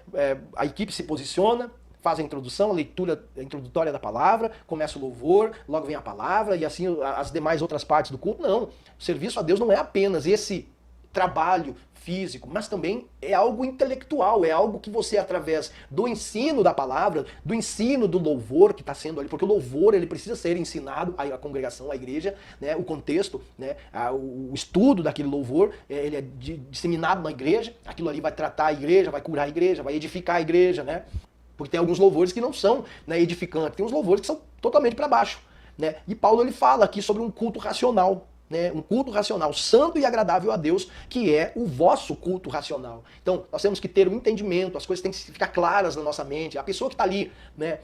a equipe se posiciona, faz a introdução, a leitura introdutória da palavra, começa o louvor, logo vem a palavra e assim as demais outras partes do culto. Não, o serviço a Deus não é apenas esse trabalho físico, mas também é algo intelectual, é algo que você, através do ensino da palavra, do ensino do louvor que está sendo ali, porque o louvor ele precisa ser ensinado à congregação, à igreja, né, o contexto, né, o estudo daquele louvor, ele é disseminado na igreja, aquilo ali vai tratar a igreja, vai curar a igreja, vai edificar a igreja, né, porque tem alguns louvores que não são, né, edificantes, tem uns louvores que são totalmente para baixo, né, e Paulo ele fala aqui sobre um culto racional, né, um culto racional santo e agradável a Deus, que é o vosso culto racional. Então, nós temos que ter um entendimento, as coisas têm que ficar claras na nossa mente. A pessoa que está ali, né,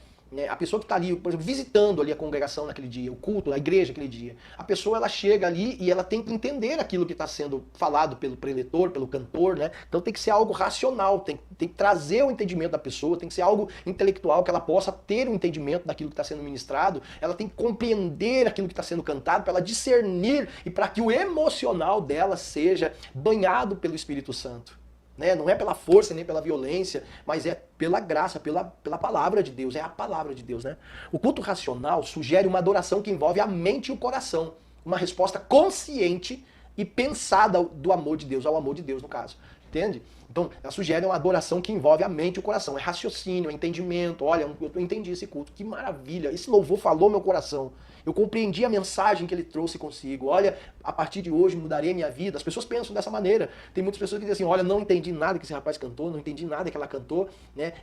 a pessoa que está ali, por exemplo, visitando ali a congregação naquele dia, o culto, a igreja aquele dia, a pessoa ela chega ali e ela tem que entender aquilo que está sendo falado pelo preletor, pelo cantor, né? Então tem que ser algo racional, tem que trazer o entendimento da pessoa, tem que ser algo intelectual, que ela possa ter o entendimento daquilo que está sendo ministrado, ela tem que compreender aquilo que está sendo cantado, para ela discernir e para que o emocional dela seja banhado pelo Espírito Santo. Né? Não é pela força nem pela violência, mas é pela graça, pela palavra de Deus, é a palavra de Deus. Né? O culto racional sugere uma adoração que envolve a mente e o coração, uma resposta consciente e pensada do amor de Deus, ao amor de Deus no caso, entende? Então, ela sugere uma adoração que envolve a mente e o coração, é raciocínio, é entendimento. Olha, eu entendi esse culto, que maravilha, esse louvor falou meu coração. Eu compreendi a mensagem que ele trouxe consigo. Olha, a partir de hoje mudarei a minha vida. As pessoas pensam dessa maneira. Tem muitas pessoas que dizem assim, olha, não entendi nada que esse rapaz cantou, não entendi nada que ela cantou, né?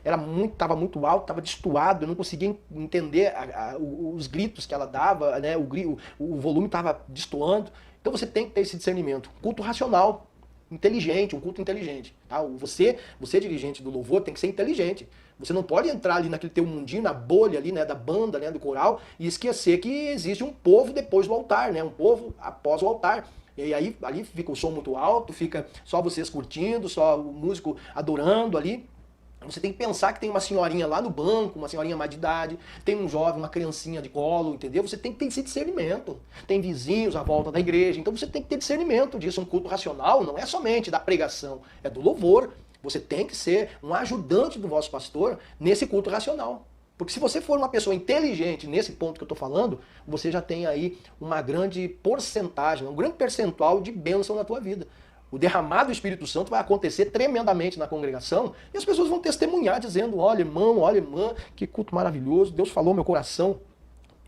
Estava muito alto, estava destoado, eu não conseguia entender os gritos que ela dava, né? O volume estava destoando. Então você tem que ter esse discernimento. Culto racional, inteligente, um culto inteligente. Tá? Você, dirigente do louvor, tem que ser inteligente. Você não pode entrar ali naquele teu mundinho, na bolha ali, né, da banda, né, do coral, e esquecer que existe um povo depois do altar, né, um povo após o altar. E aí ali fica o som muito alto, fica só vocês curtindo, só o músico adorando ali. Você tem que pensar que tem uma senhorinha lá no banco, uma senhorinha mais de idade, tem um jovem, uma criancinha de colo, entendeu? Você tem que ter esse discernimento. Tem vizinhos à volta da igreja, então você tem que ter discernimento disso. Um culto racional não é somente da pregação, é do louvor. Você tem que ser um ajudante do vosso pastor nesse culto racional. Porque se você for uma pessoa inteligente nesse ponto que eu estou falando, você já tem aí uma grande porcentagem, um grande percentual de bênção na tua vida. O derramado do Espírito Santo vai acontecer tremendamente na congregação e as pessoas vão testemunhar dizendo, olha irmão, olha irmã, que culto maravilhoso, Deus falou meu coração.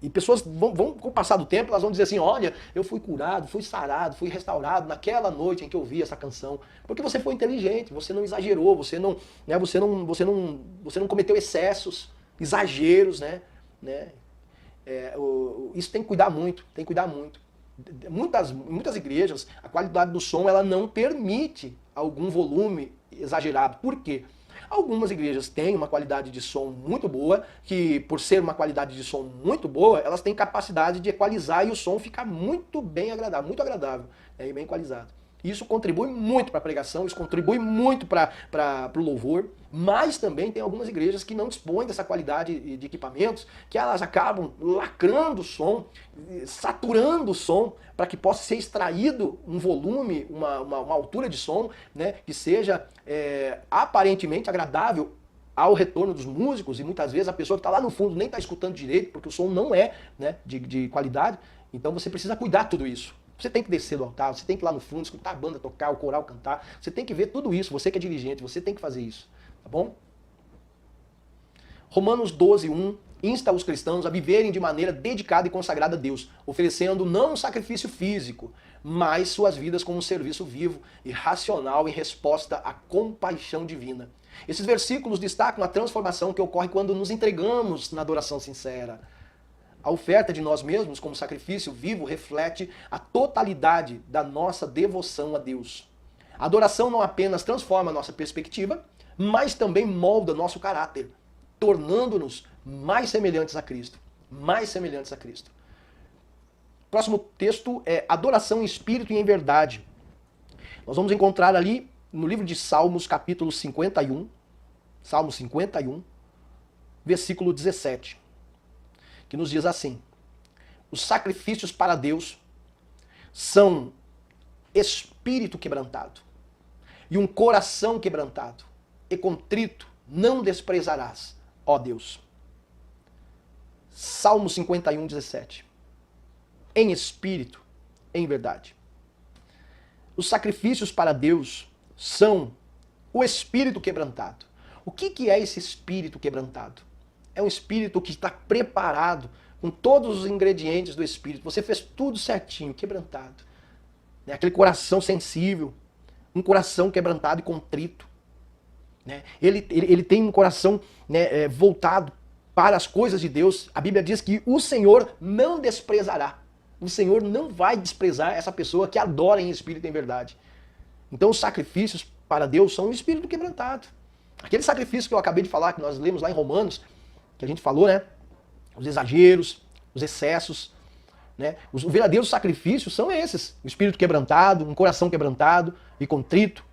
E pessoas vão com o passar do tempo, elas vão dizer assim, olha, eu fui curado, fui sarado, fui restaurado naquela noite em que eu ouvi essa canção. Porque você foi inteligente, você não exagerou, você não cometeu excessos, exageros, né? Isso tem que cuidar muito, tem que cuidar muito. Muitas igrejas, a qualidade do som ela não permite algum volume exagerado. Por quê? Algumas igrejas têm uma qualidade de som muito boa, que por ser uma qualidade de som muito boa, elas têm capacidade de equalizar e o som fica muito bem agradável, muito agradável, e bem equalizado. Isso contribui muito para a pregação, isso contribui muito para o louvor, mas também tem algumas igrejas que não dispõem dessa qualidade de equipamentos, que elas acabam lacrando o som, saturando o som, para que possa ser extraído um volume, uma altura de som, né, que seja aparentemente agradável ao retorno dos músicos, e muitas vezes a pessoa que está lá no fundo nem está escutando direito, porque o som não é, né, de qualidade. Então você precisa cuidar de tudo isso. Você tem que descer do altar, você tem que ir lá no fundo, escutar a banda tocar, o coral cantar. Você tem que ver tudo isso, você que é dirigente, você tem que fazer isso, tá bom? Romanos 12:1 insta os cristãos a viverem de maneira dedicada e consagrada a Deus, oferecendo não um sacrifício físico, mas suas vidas como um serviço vivo e racional em resposta à compaixão divina. Esses versículos destacam a transformação que ocorre quando nos entregamos na adoração sincera. A oferta de nós mesmos como sacrifício vivo reflete a totalidade da nossa devoção a Deus. A adoração não apenas transforma a nossa perspectiva, mas também molda nosso caráter, tornando-nos mais semelhantes a Cristo. Mais semelhantes a Cristo. Próximo texto é adoração em espírito e em verdade. Nós vamos encontrar ali no livro de Salmos, capítulo 51, Salmo 51, versículo 17, que nos diz assim: os sacrifícios para Deus são espírito quebrantado e um coração quebrantado e contrito não desprezarás, ó Deus. Salmo 51, 17. Em espírito, em verdade. Os sacrifícios para Deus são o espírito quebrantado. O que é esse espírito quebrantado? É um espírito que está preparado com todos os ingredientes do espírito. Você fez tudo certinho, quebrantado. Aquele coração sensível, um coração quebrantado e contrito. Ele tem um coração voltado para as coisas de Deus. A Bíblia diz que o Senhor não desprezará. O Senhor não vai desprezar essa pessoa que adora em espírito e em verdade. Então os sacrifícios para Deus são um espírito quebrantado. Aquele sacrifício que eu acabei de falar, que nós lemos lá em Romanos, que a gente falou, os exageros, os excessos, os verdadeiros sacrifícios são esses. O espírito quebrantado, um coração quebrantado e contrito.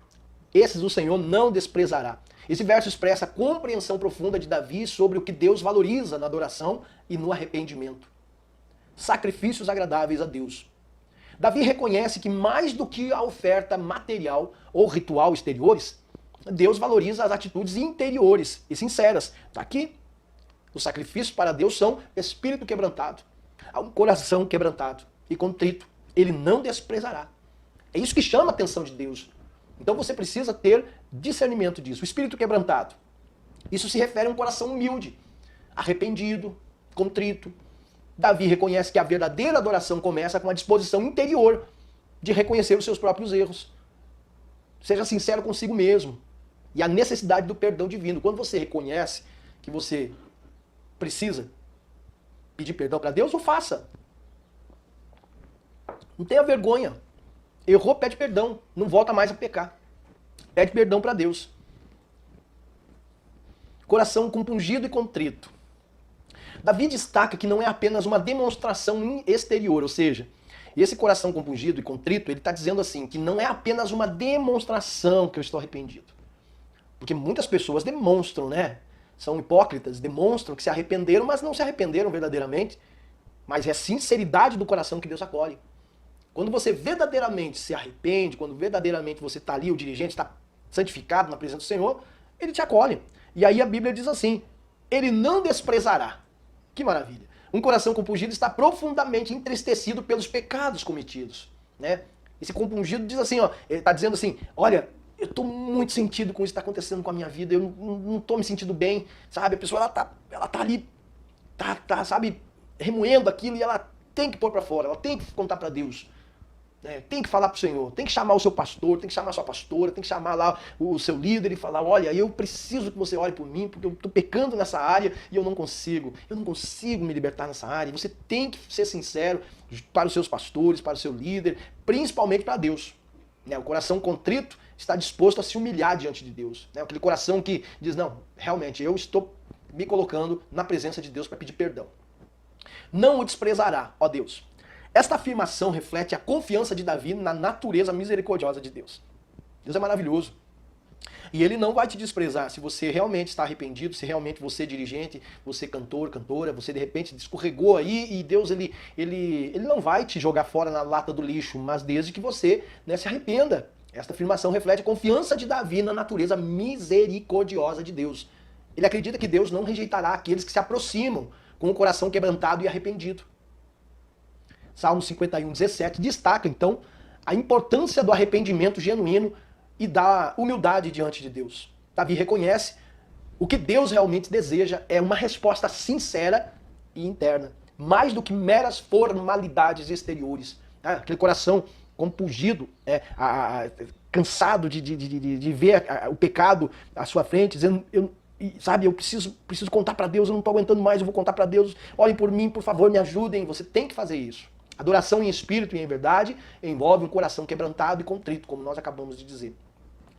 Esses o Senhor não desprezará. Esse verso expressa a compreensão profunda de Davi sobre o que Deus valoriza na adoração e no arrependimento. Sacrifícios agradáveis a Deus. Davi reconhece que mais do que a oferta material ou ritual exteriores, Deus valoriza as atitudes interiores e sinceras. Está aqui. Os sacrifícios para Deus são espírito quebrantado, um coração quebrantado e contrito. Ele não desprezará. É isso que chama a atenção de Deus. Então você precisa ter discernimento disso. O espírito quebrantado. Isso se refere a um coração humilde, arrependido, contrito. Davi reconhece que a verdadeira adoração começa com a disposição interior de reconhecer os seus próprios erros. Seja sincero consigo mesmo. E a necessidade do perdão divino. Quando você reconhece que você precisa pedir perdão para Deus, o faça. Não tenha vergonha. Errou, pede perdão. Não volta mais a pecar. Pede perdão para Deus. Coração compungido e contrito. Davi destaca que não é apenas uma demonstração exterior, ou seja, esse coração compungido e contrito, ele está dizendo assim, que não é apenas uma demonstração que eu estou arrependido. Porque muitas pessoas demonstram, são hipócritas, demonstram que se arrependeram, mas não se arrependeram verdadeiramente. Mas é a sinceridade do coração que Deus acolhe. Quando você verdadeiramente se arrepende, quando verdadeiramente você está ali, o dirigente está santificado na presença do Senhor, ele te acolhe. E aí a Bíblia diz assim, ele não desprezará. Que maravilha. Um coração compungido está profundamente entristecido pelos pecados cometidos. Esse compungido diz assim, ele está dizendo assim, olha, eu estou muito sentido com isso que está acontecendo com a minha vida, eu não estou me sentindo bem, sabe? A pessoa ela tá ali, sabe, remoendo aquilo e ela tem que pôr para fora, ela tem que contar para Deus. Tem que falar para o Senhor, tem que chamar o seu pastor, tem que chamar a sua pastora, tem que chamar lá o seu líder e falar, olha, eu preciso que você ore por mim, porque eu estou pecando nessa área e eu não consigo me libertar nessa área. Você tem que ser sincero para os seus pastores, para o seu líder, principalmente para Deus. O coração contrito está disposto a se humilhar diante de Deus. Aquele coração que diz, não, realmente, eu estou me colocando na presença de Deus para pedir perdão. Não o desprezará, ó Deus. Esta afirmação reflete a confiança de Davi na natureza misericordiosa de Deus. Deus é maravilhoso. E ele não vai te desprezar se você realmente está arrependido, se realmente você é dirigente, você é cantor, cantora, você de repente escorregou aí e Deus ele não vai te jogar fora na lata do lixo, mas desde que você se arrependa. Esta afirmação reflete a confiança de Davi na natureza misericordiosa de Deus. Ele acredita que Deus não rejeitará aqueles que se aproximam com o coração quebrantado e arrependido. Salmo 51, 17, destaca então a importância do arrependimento genuíno e da humildade diante de Deus. Davi reconhece o que Deus realmente deseja é uma resposta sincera e interna, mais do que meras formalidades exteriores. Aquele coração compungido, cansado de ver o pecado à sua frente, dizendo, eu preciso contar para Deus, eu não estou aguentando mais, eu vou contar para Deus, olhem por mim, por favor, me ajudem. Você tem que fazer isso. Adoração em espírito e em verdade envolve um coração quebrantado e contrito, como nós acabamos de dizer.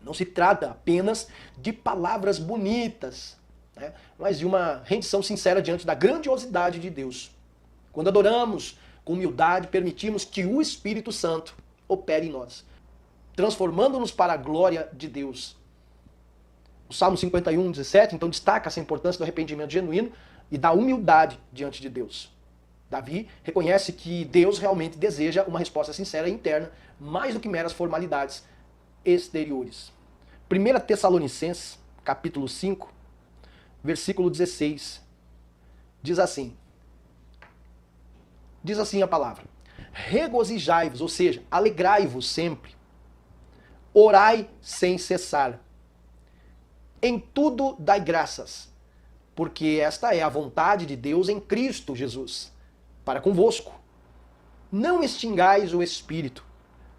Não se trata apenas de palavras bonitas, né, mas de uma rendição sincera diante da grandiosidade de Deus. Quando adoramos com humildade, permitimos que o Espírito Santo opere em nós, transformando-nos para a glória de Deus. O Salmo 51, 17, então, destaca essa importância do arrependimento genuíno e da humildade diante de Deus. Davi reconhece que Deus realmente deseja uma resposta sincera e interna, mais do que meras formalidades exteriores. 1 Tessalonicenses, capítulo 5, versículo 16, diz assim a palavra: regozijai-vos, ou seja, alegrai-vos sempre, orai sem cessar, em tudo dai graças, porque esta é a vontade de Deus em Cristo Jesus, para convosco. Não extingais o Espírito,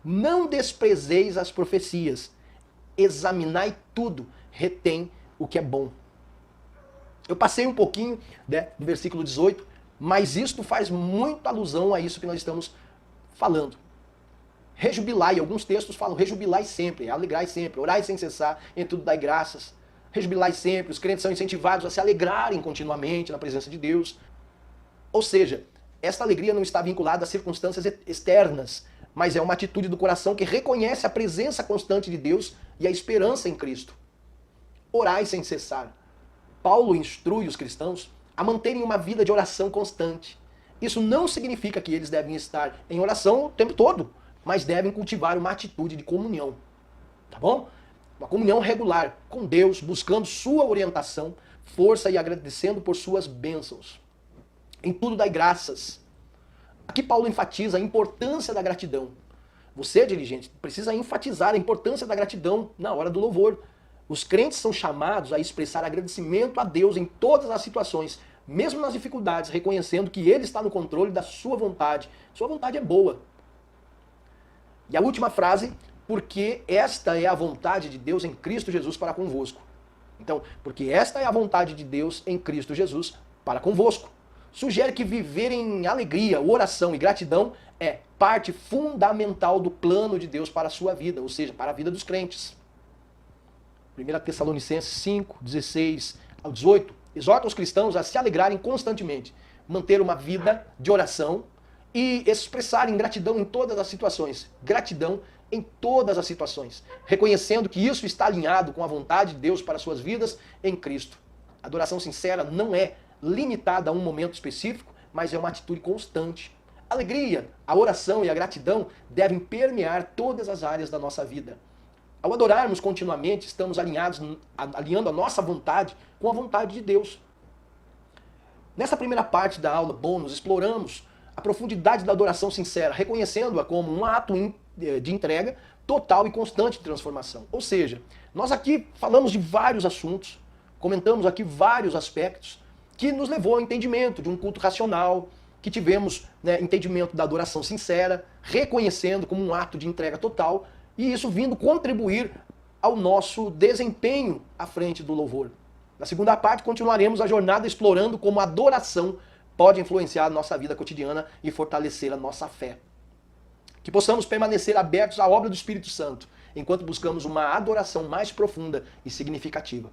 não desprezeis as profecias, examinai tudo, retém o que é bom. Eu passei um pouquinho, né, do versículo 18, mas isto faz muita alusão a isso que nós estamos falando. Rejubilai, alguns textos falam rejubilai sempre, alegrai sempre, orai sem cessar, em tudo dai graças. Rejubilai sempre, os crentes são incentivados a se alegrarem continuamente na presença de Deus. Ou seja, esta alegria não está vinculada a circunstâncias externas, mas é uma atitude do coração que reconhece a presença constante de Deus e a esperança em Cristo. Orai sem cessar. Paulo instrui os cristãos a manterem uma vida de oração constante. Isso não significa que eles devem estar em oração o tempo todo, mas devem cultivar uma atitude de comunhão. Tá bom? Uma comunhão regular com Deus, buscando sua orientação, força e agradecendo por suas bênçãos. Em tudo dai graças. Aqui Paulo enfatiza a importância da gratidão. Você, dirigente, precisa enfatizar a importância da gratidão na hora do louvor. Os crentes são chamados a expressar agradecimento a Deus em todas as situações, mesmo nas dificuldades, reconhecendo que Ele está no controle da sua vontade. Sua vontade é boa. E a última frase, porque esta é a vontade de Deus em Cristo Jesus para convosco. Então, porque esta é a vontade de Deus em Cristo Jesus para convosco. Sugere que viver em alegria, oração e gratidão é parte fundamental do plano de Deus para a sua vida, ou seja, para a vida dos crentes. 1 Tessalonicenses 5, 16 ao 18, exorta os cristãos a se alegrarem constantemente, manter uma vida de oração e expressarem gratidão em todas as situações. Gratidão em todas as situações, reconhecendo que isso está alinhado com a vontade de Deus para suas vidas em Cristo. A adoração sincera não é limitada a um momento específico, mas é uma atitude constante. A alegria, a oração e a gratidão devem permear todas as áreas da nossa vida. Ao adorarmos continuamente, estamos alinhando a nossa vontade com a vontade de Deus. Nessa primeira parte da aula bônus, exploramos a profundidade da adoração sincera, reconhecendo-a como um ato de entrega total e constante de transformação. Ou seja, nós aqui falamos de vários assuntos, comentamos aqui vários aspectos que nos levou ao entendimento de um culto racional, que tivemos, né, entendimento da adoração sincera, reconhecendo como um ato de entrega total, e isso vindo contribuir ao nosso desempenho à frente do louvor. Na segunda parte, continuaremos a jornada explorando como a adoração pode influenciar a nossa vida cotidiana e fortalecer a nossa fé. Que possamos permanecer abertos à obra do Espírito Santo, enquanto buscamos uma adoração mais profunda e significativa.